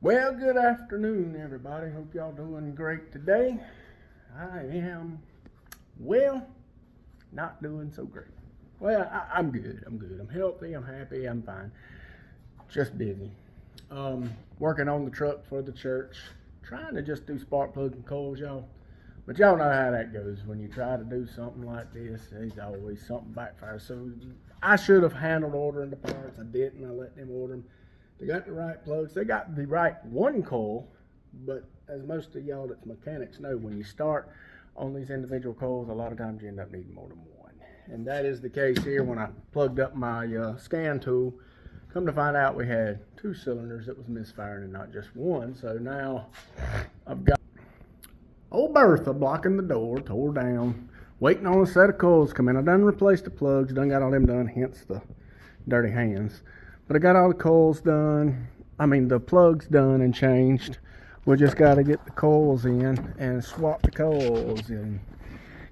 Well, good afternoon, everybody. Hope y'all doing great today. I am, well, not doing so great. Well, I'm good. I'm healthy. I'm happy. I'm fine. Just busy. Working on the truck for the church. Trying to just do spark plugs and coils, y'all. But y'all know how that goes. When you try to do something like this, there's always something backfires. So I should have handled ordering the parts. I didn't. I let them order them. They got the right plugs. They got the right one coil, but as most of y'all that's mechanics know, when you start on these individual coils, a lot of times you end up needing more than one. And that is the case here when I plugged up my scan tool. Come to find out we had two cylinders that was misfiring and not just one. So now I've got old Bertha blocking the door, tore down, waiting on a set of coils to come in. I done replaced the plugs, done got all them done, hence the dirty hands. But I got all the coils done, the plugs done and changed. We just got to get the coils in and swap the coils in.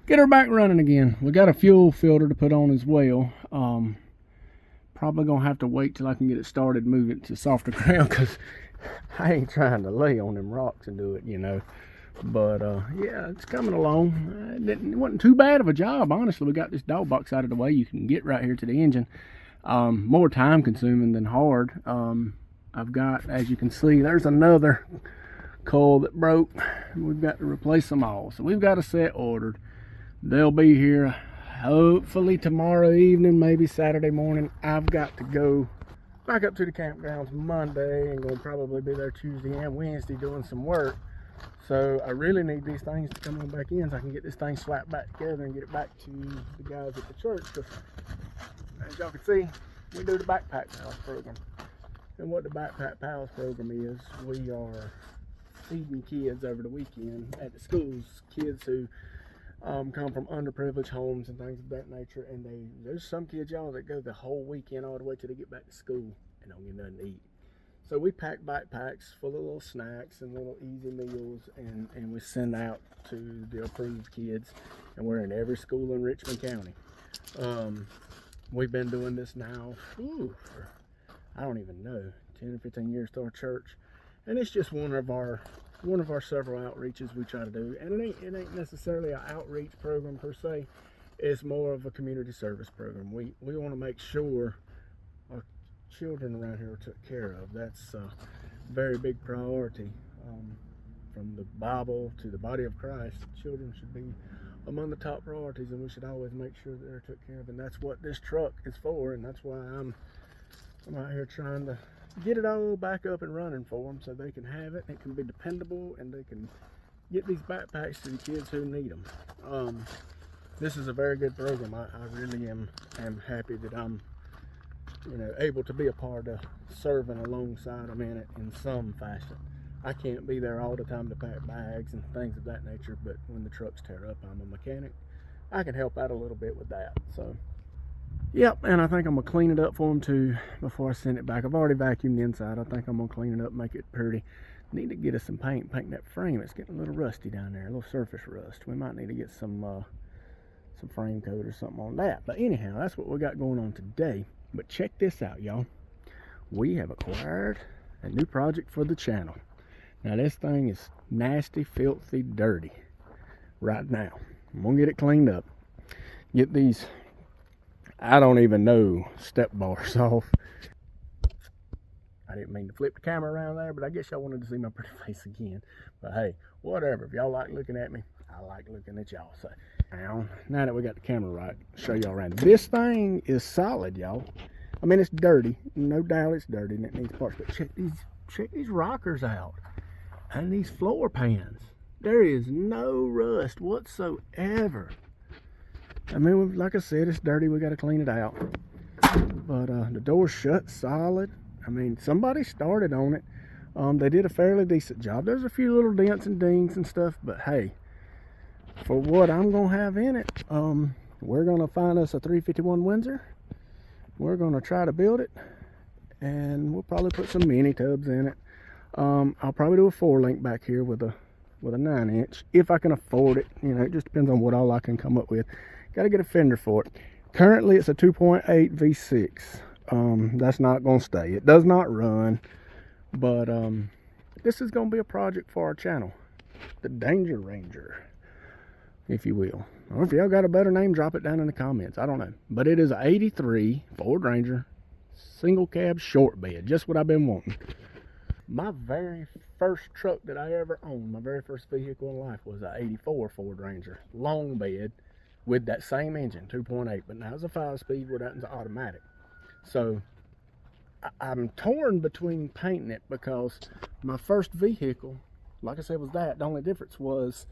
Get her back running again. We got a fuel filter to put on as well. Probably going to have to wait till I can get it started, move it to softer ground, because I ain't trying to lay on them rocks and do it, you know. But, yeah, it's coming along. It wasn't too bad of a job, honestly. We got this dog box out of the way. You can get right here to the engine. More time consuming than hard. I've got, as you can see, there's another coil that broke. We've got to replace them all. So we've got a set ordered. They'll be here hopefully tomorrow evening, maybe Saturday morning. I've got to go back up to the campgrounds Monday and gonna probably be there Tuesday and Wednesday doing some work. So I really need these things to come on back in so I can get this thing slapped back together and get it back to the guys at the church. As y'all can see, we do the Backpack Pals program. And what the Backpack Pals program is, we are feeding kids over the weekend at the schools, kids who come from underprivileged homes and things of that nature. And there's some kids, y'all, that go the whole weekend all the way till they get back to school and don't get nothing to eat. So we pack backpacks full of little snacks and little easy meals, and we send out to the approved kids. And we're in every school in Richmond County. We've been doing this now for, I don't even know, 10 or 15 years to our church. And it's just one of our several outreaches we try to do. And it ain't necessarily an outreach program per se. It's more of a community service program. We want to make sure our children around here are took care of. That's a very big priority. From the Bible to the body of Christ, children should be among the top priorities, and we should always make sure that they're took care of. And that's what this truck is for, and that's why I'm out here trying to get it all back up and running for them so they can have it, it can be dependable, and they can get these backpacks to the kids who need them. This is a very good program. I really am happy that I'm able to be a part of serving alongside them in it in some fashion. I can't be there all the time to pack bags and things of that nature, but when the trucks tear up, I'm a mechanic. I can help out a little bit with that. So, yep, and I think I'm going to clean it up for them too before I send it back. I've already vacuumed the inside. I think I'm going to clean it up, make it pretty. Need to get us some paint that frame. It's getting a little rusty down there, a little surface rust. We might need to get some frame coat or something on that. But anyhow, that's what we got going on today. But check this out, y'all. We have acquired a new project for the channel. Now this thing is nasty, filthy, dirty right now. I'm gonna get it cleaned up. Get these, I don't even know, step bars off. I didn't mean to flip the camera around there, but I guess y'all wanted to see my pretty face again. But hey, whatever. If y'all like looking at me, I like looking at y'all. So now that we got the camera right, show y'all around. This thing is solid, y'all. I mean, it's dirty. No doubt it's dirty and it needs parts. But check these check these rockers out and these floor pans. There is no rust whatsoever. I mean, like I said, it's dirty. We got to clean it out. But the door's shut solid. I mean, somebody started on it. They did a fairly decent job. There's a few little dents and dings and stuff, but hey, for what I'm gonna have in it, we're gonna find us a 351 Windsor. We're gonna try to build it, and we'll probably put some mini tubs in it. I'll probably do a 4-link back here with a 9-inch if I can afford it. You know, it just depends on what all I can come up with. Got to get a fender for it. Currently, it's a 2.8 V6. That's not gonna stay. It does not run, but this is gonna be a project for our channel, the Danger Ranger, if you will. Or if y'all got a better name, drop it down in the comments. I don't know. But it is an 83 Ford Ranger, single cab short bed. Just what I've been wanting. My very first truck that I ever owned, my very first vehicle in life, was an 84 Ford Ranger. Long bed with that same engine, 2.8. But now it's a 5-speed where that's automatic. So I'm torn between painting it because my first vehicle, like I said, was that. The only difference was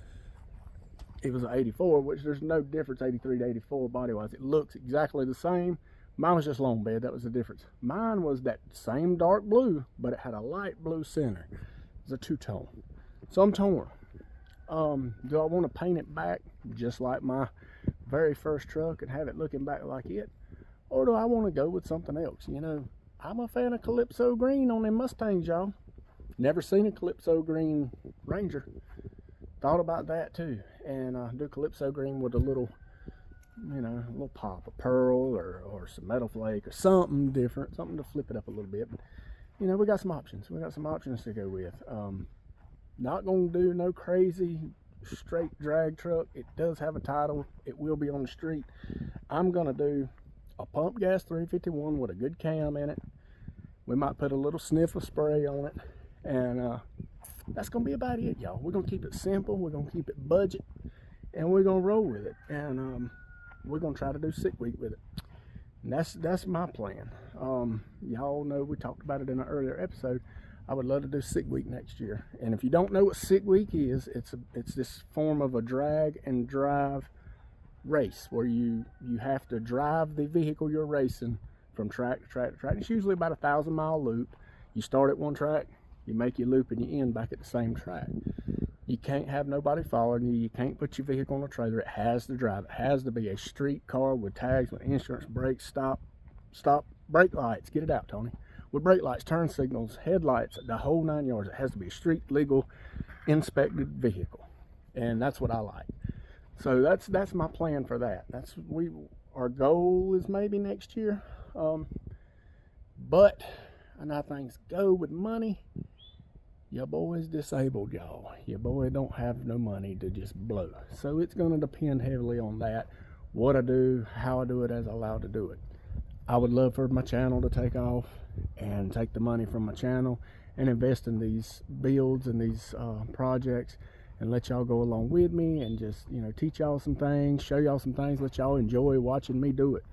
it was an 84, which there's no difference 83 to 84 body wise. It looks exactly the same. Mine was just long bed, that was the difference. Mine was that same dark blue, but it had a light blue center. It was a two-tone. So I'm torn. Do I want to paint it back just like my very first truck and have it looking back like it? Or do I want to go with something else? You know, I'm a fan of Calypso green on them Mustangs, y'all. Never seen a Calypso green Ranger. Thought about that too, and do Calypso green with a little, you know, a little pop of pearl or some metal flake or something different, something to flip it up a little bit. But you know, we got some options. We got some options to go with. Not gonna do no crazy straight drag truck. It does have a title. It will be on the street. I'm gonna do a pump gas 351 with a good cam in it. We might put a little sniff of spray on it, and that's gonna be about it, y'all. We're gonna keep it simple, we're gonna keep it budget, and we're gonna roll with it. And we're gonna try to do Sick Week with it. And that's my plan. Y'all know we talked about it in an earlier episode. I would love to do Sick Week next year. And if you don't know what Sick Week is, it's this form of a drag and drive race where you have to drive the vehicle you're racing from track to track to track. It's usually about a 1,000-mile loop. You start at one track, you make your loop, and you end back at the same track. You can't have nobody following you. You can't put your vehicle on a trailer. It has to drive. It has to be a street car with tags, with insurance, brakes, stop, brake lights. Get it out, Tony. With brake lights, turn signals, headlights, the whole 9 yards. It has to be a street legal, inspected vehicle, and that's what I like. So that's my plan for that. Our goal is maybe next year. But and how things go with money, your boy's disabled, y'all. Your boy don't have no money to just blow. So it's going to depend heavily on that, what I do, how I do it, as I'm allowed to do it. I would love for my channel to take off and take the money from my channel and invest in these builds and these projects, and let y'all go along with me and just, you know, teach y'all some things, show y'all some things, let y'all enjoy watching me do it.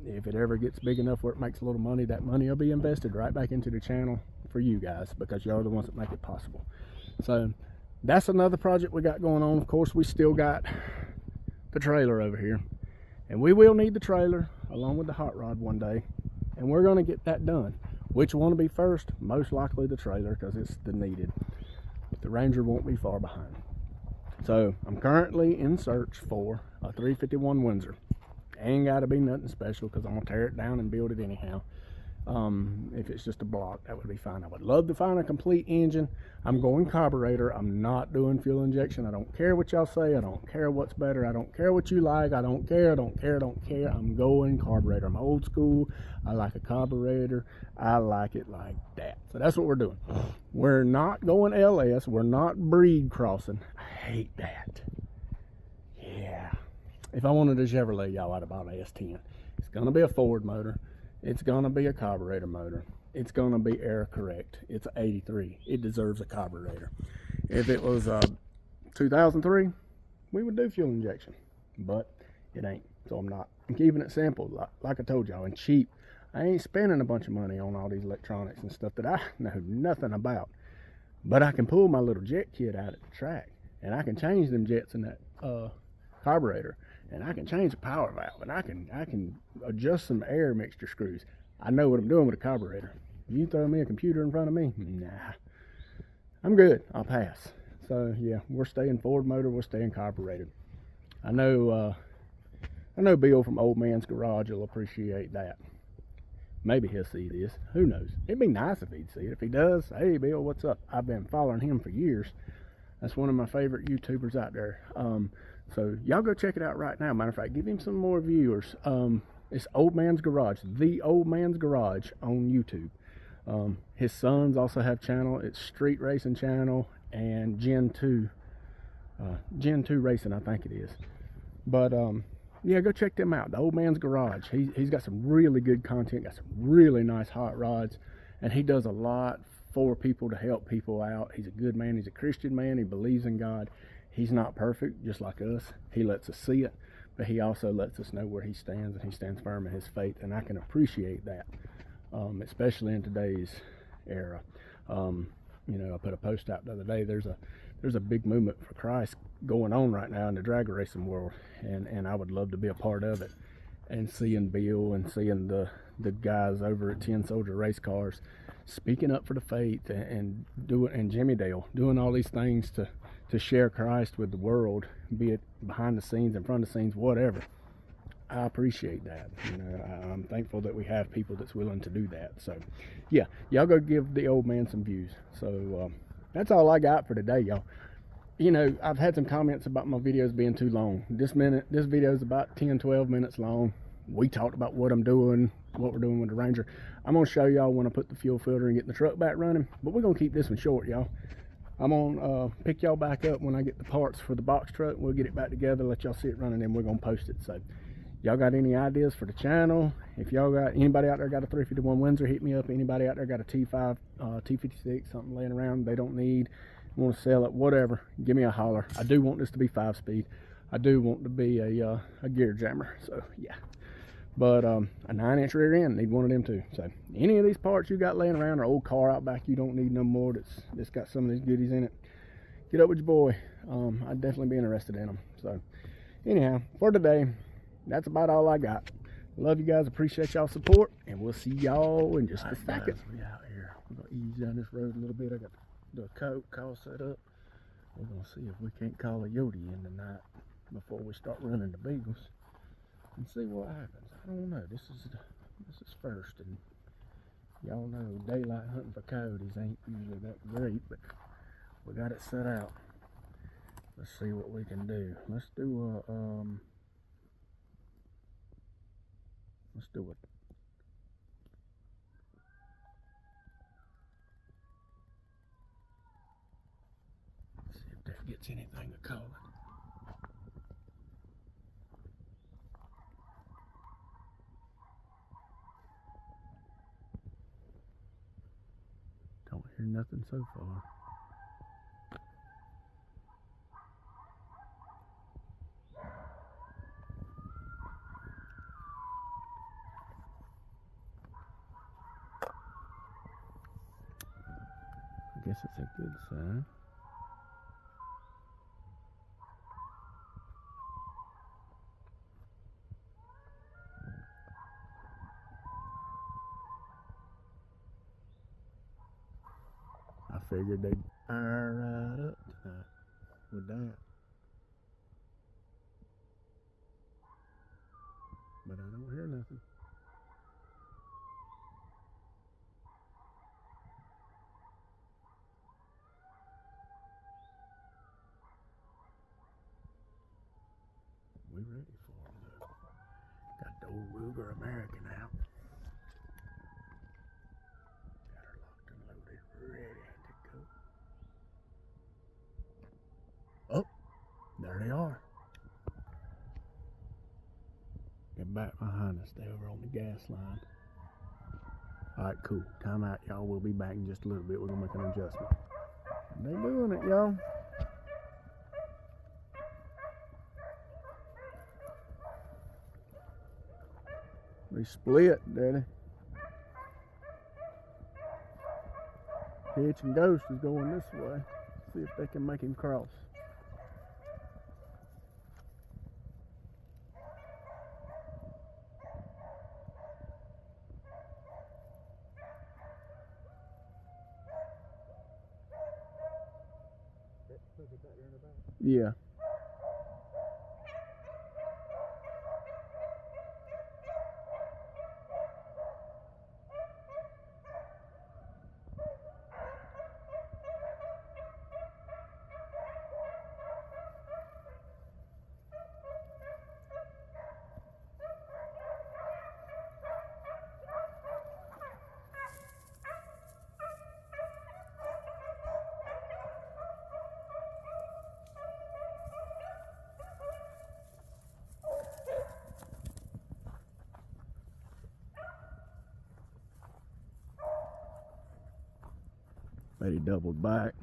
If it ever gets big enough where it makes a little money, that money will be invested right back into the channel for you guys, because y'all are the ones that make it possible. So that's another project we got going on. Of course, we still got the trailer over here, and we will need the trailer along with the hot rod one day, and we're going to get that done. Which one to be first? Most likely the trailer, because it's the needed. But the Ranger won't be far behind. So I'm currently in search for a 351 Windsor. Ain't got to be nothing special, because I'm going to tear it down and build it anyhow. If it's just a block, that would be fine. I would love to find a complete engine. I'm going carburetor. I'm not doing fuel injection. I don't care what y'all say. I don't care what's better. I don't care what you like. I don't care. I'm going carburetor. I'm old school. I like a carburetor. I like it like that. So that's what we're doing. We're not going LS. We're not breed crossing. I hate that. Yeah. If I wanted a Chevrolet, y'all, I'd have bought an S10. It's going to be a Ford motor. It's going to be a carburetor motor. It's going to be air correct. It's an 83. It deserves a carburetor. If it was 2003, we would do fuel injection. But it ain't. So I'm not. I'm keeping it simple. Like I told y'all, and cheap. I ain't spending a bunch of money on all these electronics and stuff that I know nothing about. But I can pull my little jet kit out at the track, and I can change them jets in that carburetor, and I can change the power valve, and I can adjust some air mixture screws. I know what I'm doing with a carburetor. You throw me a computer in front of me, nah, I'm good. I'll pass. So yeah, we're staying Ford motor. We're staying carbureted. I know Bill from Old Man's Garage will appreciate that. Maybe he'll see this. Who knows? It'd be nice if he'd see it. If he does, hey Bill, what's up? I've been following him for years. That's one of my favorite YouTubers out there. So y'all go check it out right now. Matter of fact, give him some more viewers. It's Old Man's Garage, the Old Man's Garage on YouTube. His sons also have channel. It's Street Racing Channel and Gen 2 Racing, I think it is. But yeah, go check them out. The Old Man's Garage. He's got some really good content, got some really nice hot rods, and he does a lot for people to help people out. He's a good man. He's a Christian man. He believes in God. He's not perfect, just like us. He lets us see it, but he also lets us know where he stands, and he stands firm in his faith, and I can appreciate that, especially in today's era. You know, I put a post out the other day. There's a big movement for Christ going on right now in the drag racing world, and I would love to be a part of it. And seeing Bill and seeing the guys over at 10 Soldier Race Cars speaking up for the faith, and Jimmy Dale doing all these things to share Christ with the world, be it behind the scenes, in front of the scenes, whatever. I appreciate that. You know, I'm thankful that we have people that's willing to do that. So yeah, y'all go give the old man some views. So that's all I got for today, y'all. You know, I've had some comments about my videos being too long. This video is about 10-12 minutes long. We talked about what I'm doing, what we're doing with the Ranger. I'm gonna show y'all when I put the fuel filter and get the truck back running, but we're gonna keep this one short, y'all. I'm gonna pick y'all back up when I get the parts for the box truck. We'll get it back together, let y'all see it running, and we're gonna post it. So y'all got any ideas for the channel? If y'all got anybody out there got a 351 Windsor, hit me up. Anybody out there got a T5 T56, something laying around they don't need, want to sell it, whatever, give me a holler. I do want this to be 5-speed. I do want to be a gear jammer. So yeah, but a 9-inch rear end, need one of them too. So any of these parts you got laying around, or old car out back you don't need no more, that's got some of these goodies in it, get up with your boy. I'd definitely be interested in them. So anyhow, for today, that's about all I got. Love you guys, appreciate y'all support, and we'll see y'all in just a second. We out here. We're gonna ease down this road a little bit. I got the call set up. We're gonna see if we can't call a Yodi in tonight before we start running the Beagles, and see what happens. I don't know. This is first, and y'all know daylight hunting for coyotes ain't usually that great, but we got it set out. Let's see what we can do. Let's do a see if that gets anything to call it. Don't hear nothing so far. I guess it's a good sign. I figured they'd fire right up tonight with that. But I don't hear nothing. We ready for them though. Got the old Ruger American out. Got her locked and loaded, ready to go. Oh, there they are. Get back behind us. Stay over on the gas line. Alright, cool. Time out, y'all. We'll be back in just a little bit. We're gonna make an adjustment. They doing it, y'all. They split, daddy. Hitch and Ghost is going this way. See if they can make him cross. Yeah. But he doubled back.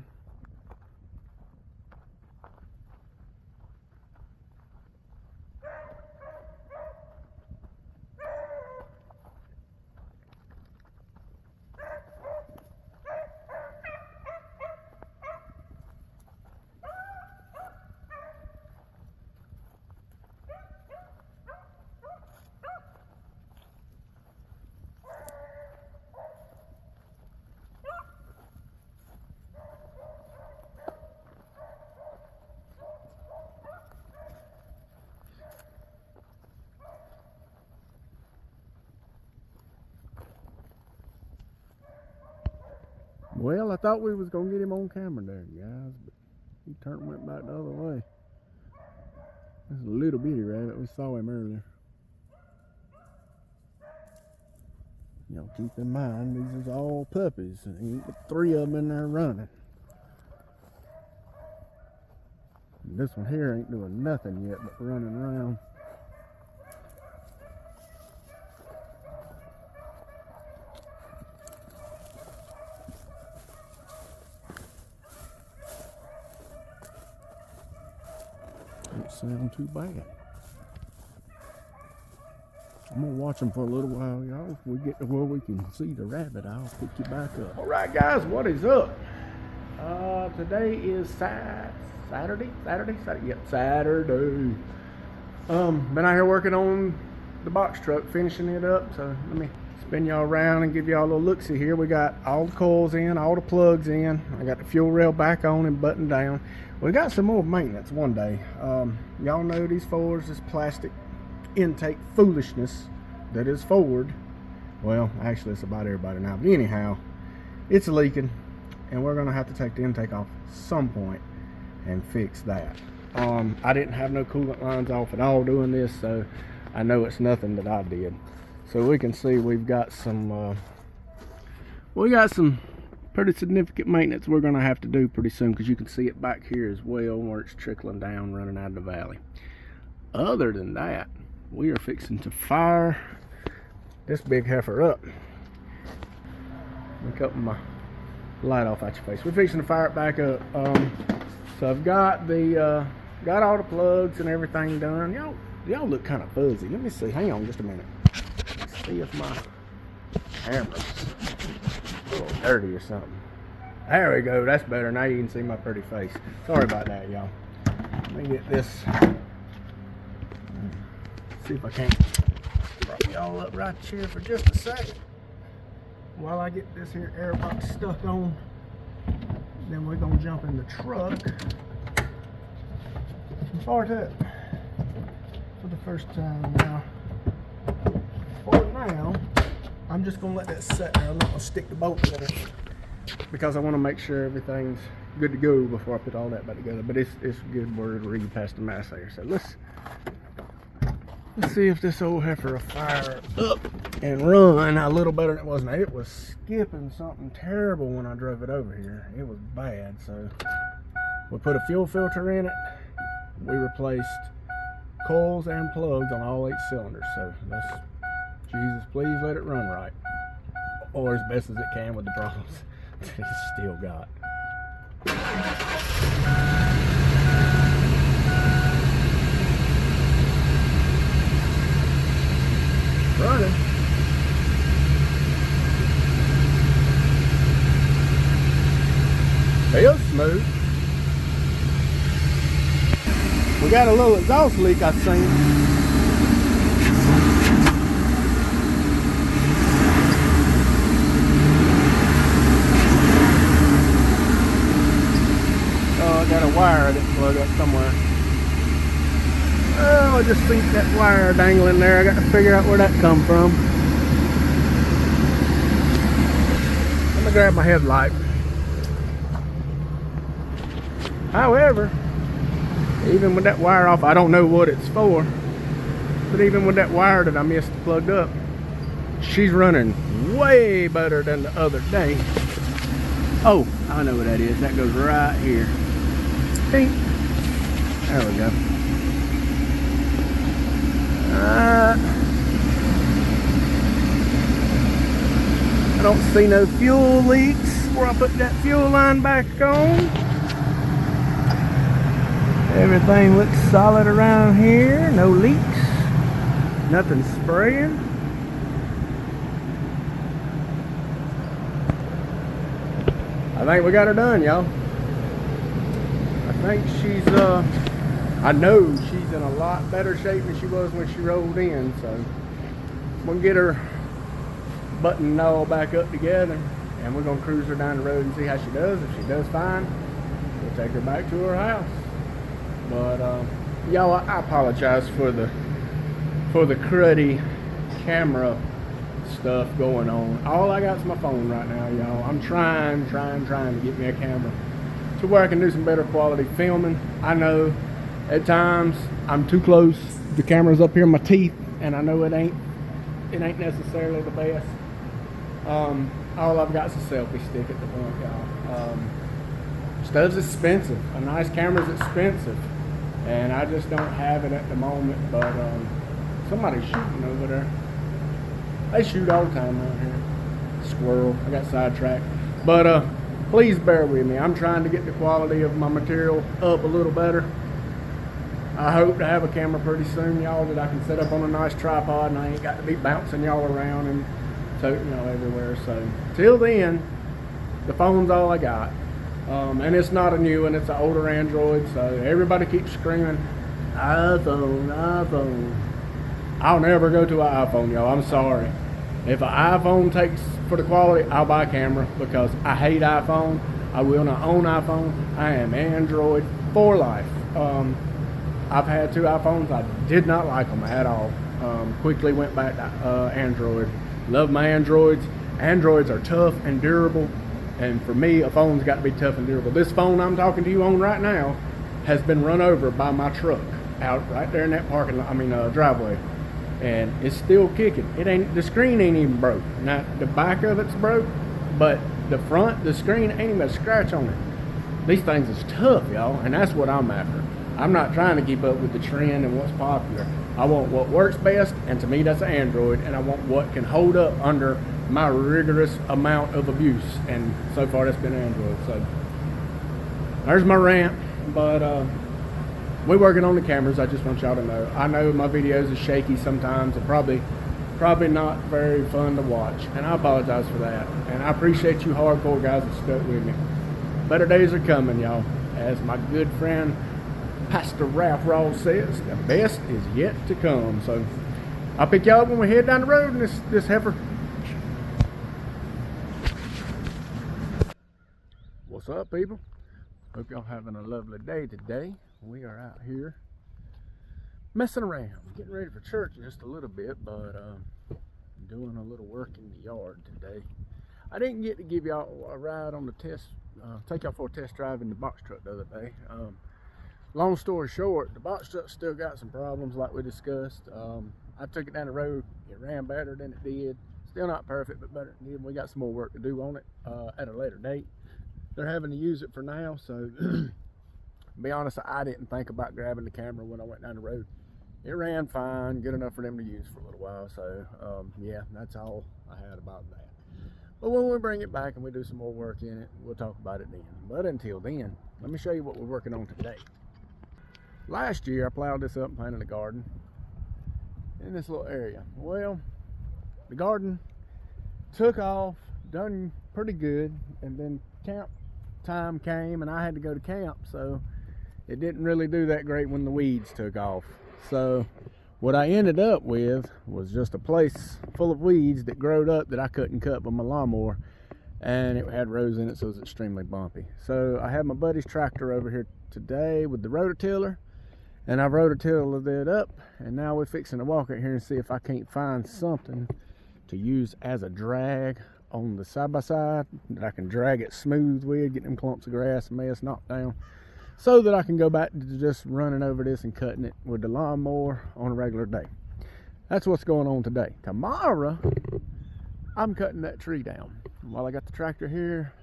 Well, I thought we was gonna get him on camera there, guys, but he went back the other way. This is a little bitty rabbit. We saw him earlier. You know, keep in mind these is all puppies. Ain't but 3 of them in there running. And this one here ain't doing nothing yet but running around. Don't sound too bad. I'm gonna watch them for a little while, y'all. If we get to where we can see the rabbit, I'll pick you back up. All right, guys, what is up? Today is Saturday. Yep, Saturday. Been out here working on the box truck, finishing it up. So let me spin y'all around and give y'all a little look-see here. We got all the coils in, all the plugs in. I got the fuel rail back on and buttoned down. We got some more maintenance one day. Y'all know these Fords, this plastic intake foolishness that is Ford. Well, actually it's about everybody now, but anyhow, it's leaking and we're gonna have to take the intake off at some point and fix that. I didn't have no coolant lines off at all doing this, so I know it's nothing that I did. So we can see we've got some pretty significant maintenance we're gonna have to do pretty soon, because you can see it back here as well where it's trickling down, running out of the valley. Other than that, we are fixing to fire this big heifer up. Look up my light off at your face. We're fixing to fire it back up. So I've got the got all the plugs and everything done. Y'all look kind of fuzzy. Let me see. Hang on just a minute. Let's see if my camera's a little dirty or something. There we go. That's better. Now you can see my pretty face. Sorry about that, y'all. Let me get this. See if I can't prop y'all up right here for just a second while I get this here airbox stuck on. Then we're gonna jump in the truck and fart up for the first time. Now, for now, I'm just gonna let that set there. I'm not gonna stick the bolts in it because I want to make sure everything's good to go before I put all that back together. But it's a good word to read past the mass there. So let's see if this old heifer will fire up and run a little better than it was. Now, it was skipping something terrible when I drove it over here. It was bad. So we put a fuel filter in it. We replaced coils and plugs on all 8 cylinders. So let's, Jesus, please let it run right, or as best as it can with the problems that it's still got. Running. Feels smooth. We got a little exhaust leak I seen. Oh, I got a wire that plugged up somewhere. Oh, I just see that wire dangling there. I got to figure out where that come from. Let me grab my headlight. However, even with that wire off, I don't know what it's for, but even with that wire that I missed plugged up, she's running way better than the other day. Oh, I know what that is. That goes right here. Ding. There we go. I don't see no fuel leaks where I put that fuel line back on. Everything looks solid around here. No leaks. Nothing spraying. I think we got her done, y'all. I think she's I know she's in a lot better shape than she was when she rolled in, so I'm gonna get her buttoned all back up together and we're gonna cruise her down the road and see how she does. If she does fine, we'll take her back to her house. But y'all, I apologize for the cruddy camera stuff going on. All I got is my phone right now, y'all. I'm trying to get me a camera to where I can do some better quality filming. I know at times I'm too close. The camera's up here in my teeth, and I know it ain't necessarily the best. All I've got is a selfie stick at the front, y'all. Stuff's expensive. A nice camera's expensive, and I just don't have it at the moment. But somebody's shooting over there. They shoot all the time around here. Squirrel. I got sidetracked. But please bear with me. I'm trying to get the quality of my material up a little better. I hope to have a camera pretty soon, y'all, that I can set up on a nice tripod and I ain't got to be bouncing y'all around and toting y'all everywhere. So till then, the phone's all I got. And it's not a new one, it's an older Android, so everybody keeps screaming, iPhone, iPhone. I'll never go to an iPhone, y'all. I'm sorry. If an iPhone takes for the quality, I'll buy a camera because I hate iPhone. I will not own iPhone. I am Android for life. I've had 2 iPhones. I did not like them at all. Quickly went back to Android. Love my Androids. Androids are tough and durable. And for me, a phone's got to be tough and durable. This phone I'm talking to you on right now has been run over by my truck out right there in that parking lot, driveway. And it's still kicking. The screen ain't even broke. Now, the back of it's broke, but the screen ain't even a scratch on it. These things is tough, y'all, and that's what I'm after. I'm not trying to keep up with the trend and what's popular. I want what works best, and to me that's an Android, and I want what can hold up under my rigorous amount of abuse, and so far that's been Android. So there's my rant, but we're working on the cameras. I just want y'all to know. I know my videos are shaky sometimes, and probably not very fun to watch, and I apologize for that. And I appreciate you hardcore guys that stuck with me. Better days are coming, y'all. As my good friend Pastor Ralph Rawls says, the best is yet to come. So I'll pick y'all up when we head down the road in this heifer. What's up, people? Hope y'all having a lovely day today. We are out here messing around, getting ready for church in just a little bit, but doing a little work in the yard today. I didn't get to give y'all a ride on the test, take y'all for a test drive in the box truck the other day. Long story short, the box truck still got some problems like we discussed. I took it down the road, it ran better than it did. Still not perfect, but better than it did. We got some more work to do on it at a later date. They're having to use it for now, so to be honest, I didn't think about grabbing the camera when I went down the road. It ran fine, good enough for them to use for a little while, so yeah, that's all I had about that. But when we bring it back and we do some more work in it, we'll talk about it then. But until then, let me show you what we're working on today. Last year, I plowed this up and planted a garden in this little area. Well, the garden took off, done pretty good, and then Camp time came and I had to go to camp, so it didn't really do that great when the weeds took off. So what I ended up with was just a place full of weeds that growed up that I couldn't cut with my lawnmower, and it had rows in it, so it was extremely bumpy. So I have my buddy's tractor over here today with the rototiller, and I've rototilled it up, and now we're fixing to walk out here and see if I can't find something to use as a drag on the side-by-side that I can drag it smooth with, get them clumps of grass and mess knocked down, so that I can go back to just running over this and cutting it with the lawnmower on a regular day. That's what's going on today. Tomorrow, I'm cutting that tree down. While I got the tractor here,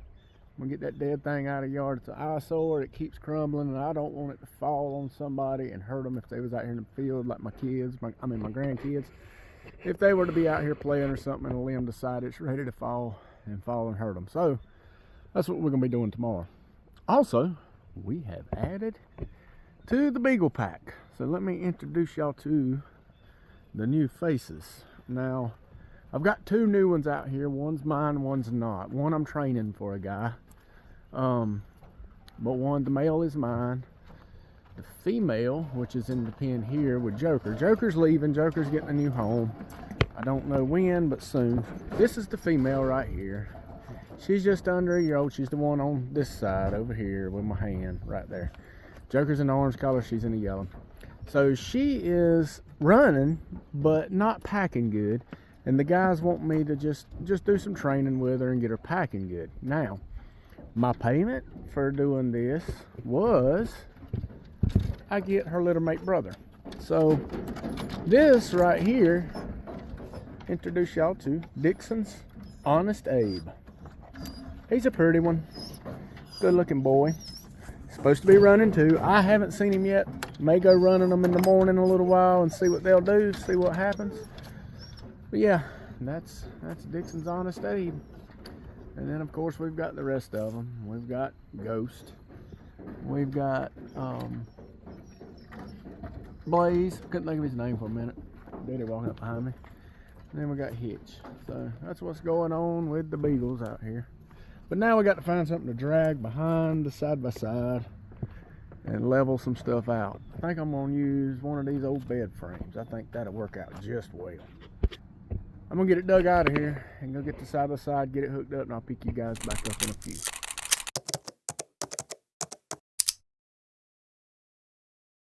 I'm gonna get that dead thing out of the yard. It's an eyesore, it keeps crumbling, and I don't want it to fall on somebody and hurt them if they was out here in the field, like my kids, my grandkids. If they were to be out here playing or something and a limb decided it's ready to fall and hurt them. So that's what we're gonna be doing tomorrow. Also, we have added to the Beagle Pack. So let me introduce y'all to the new faces. Now, I've got two new ones out here. One's mine, one's not. One I'm training for a guy. But the male is mine. The female, which is in the pen here with Joker. Joker's leaving. Joker's getting a new home. I don't know when, but soon. This is the female right here. She's just under a year old. She's the one on this side over here with my hand right there. Joker's in the orange color. She's in the yellow. So she is running, but not packing good. And the guys want me to just do some training with her and get her packing good. Now, my payment for doing this was I get her little mate brother. So this right here, introduce y'all to Dixon's Honest Abe. He's a pretty one, good looking boy. Supposed to be running too. I haven't seen him yet. May go running them in the morning a little while and see what they'll do, see what happens. But yeah, that's Dixon's Honest Abe. And then of course we've got the rest of them. We've got Ghost. We've got Blaze. Couldn't think of his name for a minute. Daddy walking up behind me. And then we got Hitch. So that's what's going on with the Beagles out here. But now we got to find something to drag behind the side-by-side and level some stuff out. I think I'm going to use one of these old bed frames. I think that'll work out just well. I'm going to get it dug out of here and go get the side-by-side, get it hooked up, and I'll pick you guys back up in a few.